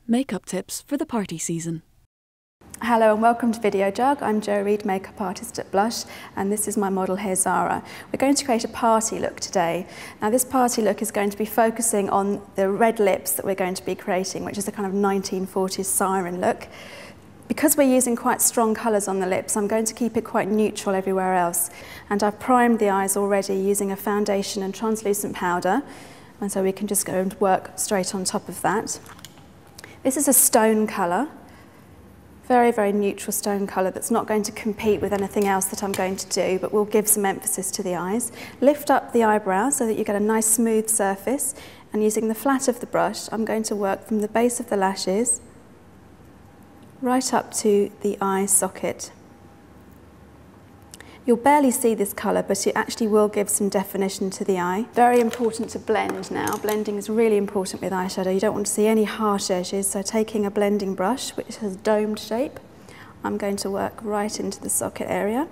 Makeup tips for the party season. Hello and welcome to Video Jug. I'm Jo Reed, makeup artist at Blush, and this is my model here, Zara. We're going to create a party look today. Now this party look is going to be focusing on the red lips that we're going to be creating, which is a kind of 1940s siren look. Because we're using quite strong colours on the lips, I'm going to keep it quite neutral everywhere else. And I've primed the eyes already using a foundation and translucent powder, and so we can just go and work straight on top of that. This is a stone colour, very, very neutral stone colour that's not going to compete with anything else that I'm going to do, but will give some emphasis to the eyes. Lift up the eyebrow so that you get a nice smooth surface, and using the flat of the brush, I'm going to work from the base of the lashes right up to the eye socket. You'll barely see this colour, but it actually will give some definition to the eye. Very important to blend now. Blending is really important with eyeshadow. You don't want to see any harsh edges, so taking a blending brush, which has a domed shape, I'm going to work right into the socket area.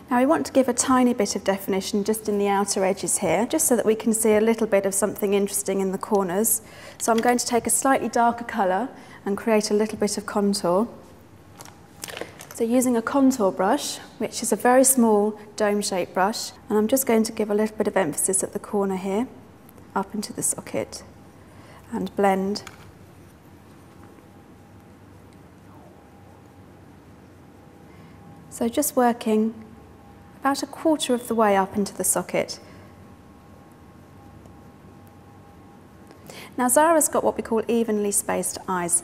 Now we want to give a tiny bit of definition just in the outer edges here, just so that we can see a little bit of something interesting in the corners. So I'm going to take a slightly darker colour and create a little bit of contour. So using a contour brush, which is a very small dome-shaped brush, and I'm just going to give a little bit of emphasis at the corner here, up into the socket, and blend. So just working about a quarter of the way up into the socket. Now Zara's got what we call evenly spaced eyes.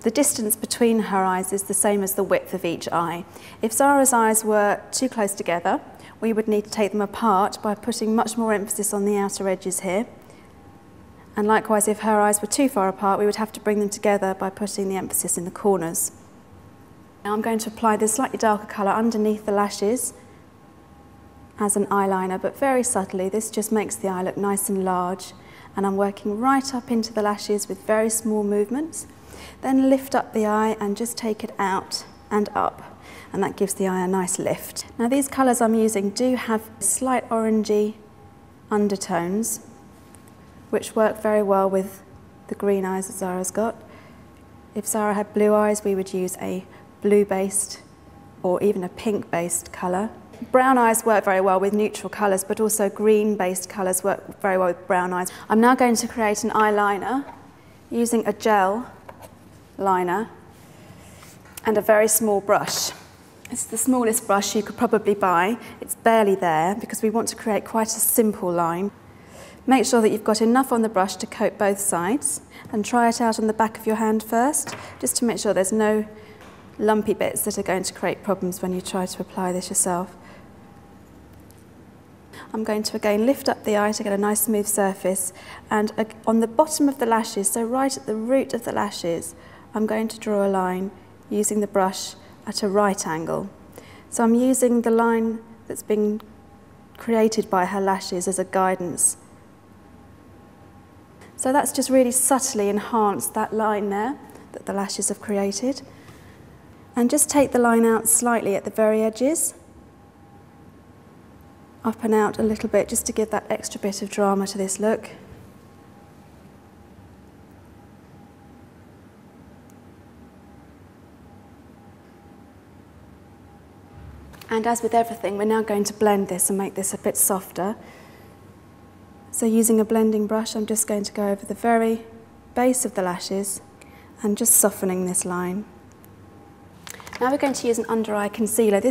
The distance between her eyes is the same as the width of each eye. If Zara's eyes were too close together, we would need to take them apart by putting much more emphasis on the outer edges here. And likewise, if her eyes were too far apart, we would have to bring them together by putting the emphasis in the corners. Now I'm going to apply this slightly darker colour underneath the lashes as an eyeliner, but very subtly. This just makes the eye look nice and large. And I'm working right up into the lashes with very small movements. Then lift up the eye and just take it out and up, and that gives the eye a nice lift. Now these colours I'm using do have slight orangey undertones, which work very well with the green eyes that Zara's got. If Zara had blue eyes, we would use a blue-based or even a pink-based colour. Brown eyes work very well with neutral colours, but also green-based colours work very well with brown eyes. I'm now going to create an eyeliner using a gel liner and a very small brush. It's the smallest brush you could probably buy. It's barely there because we want to create quite a simple line. Make sure that you've got enough on the brush to coat both sides, and try it out on the back of your hand first, just to make sure there's no lumpy bits that are going to create problems when you try to apply this yourself. I'm going to again lift up the eye to get a nice smooth surface, and on the bottom of the lashes, so right at the root of the lashes, I'm going to draw a line using the brush at a right angle. So I'm using the line that's been created by her lashes as a guidance. So that's just really subtly enhanced that line there that the lashes have created. And just take the line out slightly at the very edges, up and out a little bit, just to give that extra bit of drama to this look. And as with everything, we're now going to blend this and make this a bit softer. So using a blending brush, I'm just going to go over the very base of the lashes and just softening this line. Now we're going to use an under eye concealer.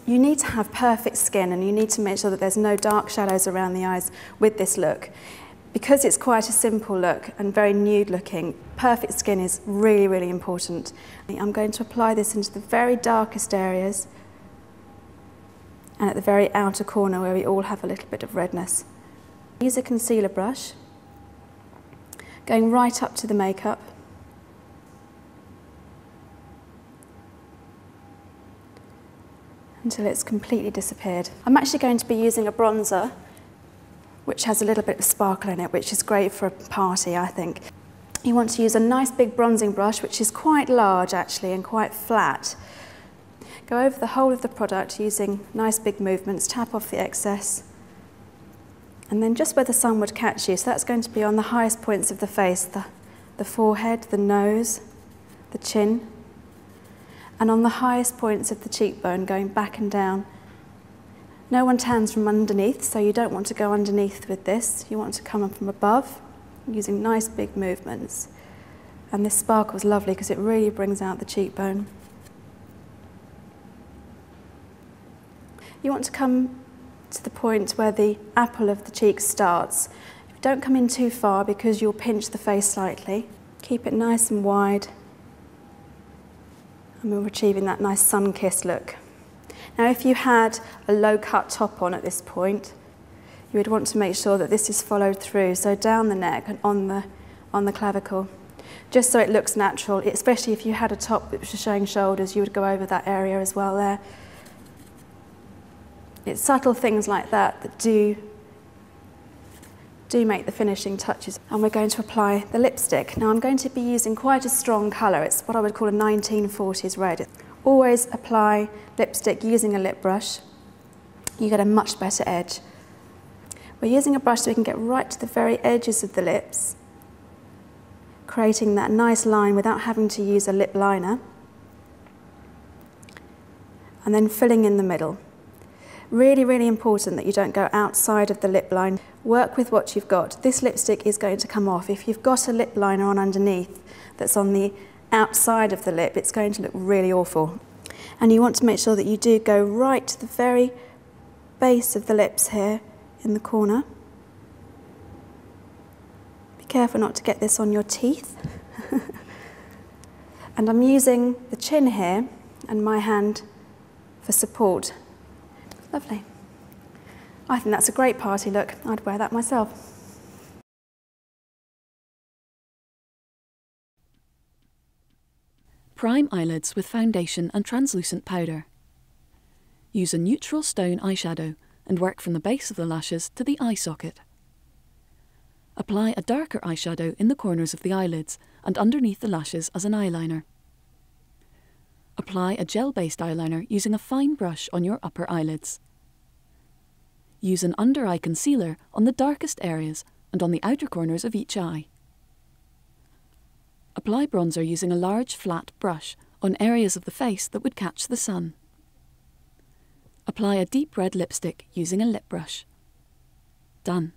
You need to have perfect skin, and you need to make sure that there's no dark shadows around the eyes with this look. Because it's quite a simple look and very nude looking, perfect skin is really, really important. I'm going to apply this into the very darkest areas and at the very outer corner where we all have a little bit of redness. Use a concealer brush, going right up to the makeup. Until it's completely disappeared. I'm actually going to be using a bronzer which has a little bit of sparkle in it, which is great for a party, I think. You want to use a nice big bronzing brush, which is quite large actually and quite flat. Go over the whole of the product using nice big movements, tap off the excess, and then just where the sun would catch you, so that's going to be on the highest points of the face, the the forehead, the nose, the chin, and on the highest points of the cheekbone, going back and down. No one tans from underneath, so you don't want to go underneath with this. You want to come up from above, using nice big movements. And this sparkle is lovely because it really brings out the cheekbone. You want to come to the point where the apple of the cheek starts. Don't come in too far because you'll pinch the face slightly. Keep it nice and wide, and we're achieving that nice sun-kissed look. Now, if you had a low-cut top on at this point, you would want to make sure that this is followed through, so down the neck and on the clavicle, just so it looks natural, especially if you had a top which was showing shoulders, you would go over that area as well there. It's subtle things like that that do make the finishing touches. And we're going to apply the lipstick. Now I'm going to be using quite a strong colour. It's what I would call a 1940s red. Always apply lipstick using a lip brush. You get a much better edge. We're using a brush so we can get right to the very edges of the lips, creating that nice line without having to use a lip liner, and then filling in the middle. Really, really important that you don't go outside of the lip line. Work with what you've got. This lipstick is going to come off. If you've got a lip liner on underneath that's on the outside of the lip, it's going to look really awful. And you want to make sure that you do go right to the very base of the lips here in the corner. Be careful not to get this on your teeth. And I'm using the chin here and my hand for support. Lovely. I think that's a great party look. I'd wear that myself. Prime eyelids with foundation and translucent powder. Use a neutral stone eyeshadow and work from the base of the lashes to the eye socket. Apply a darker eyeshadow in the corners of the eyelids and underneath the lashes as an eyeliner. Apply a gel-based eyeliner using a fine brush on your upper eyelids. Use an under-eye concealer on the darkest areas and on the outer corners of each eye. Apply bronzer using a large flat brush on areas of the face that would catch the sun. Apply a deep red lipstick using a lip brush. Done.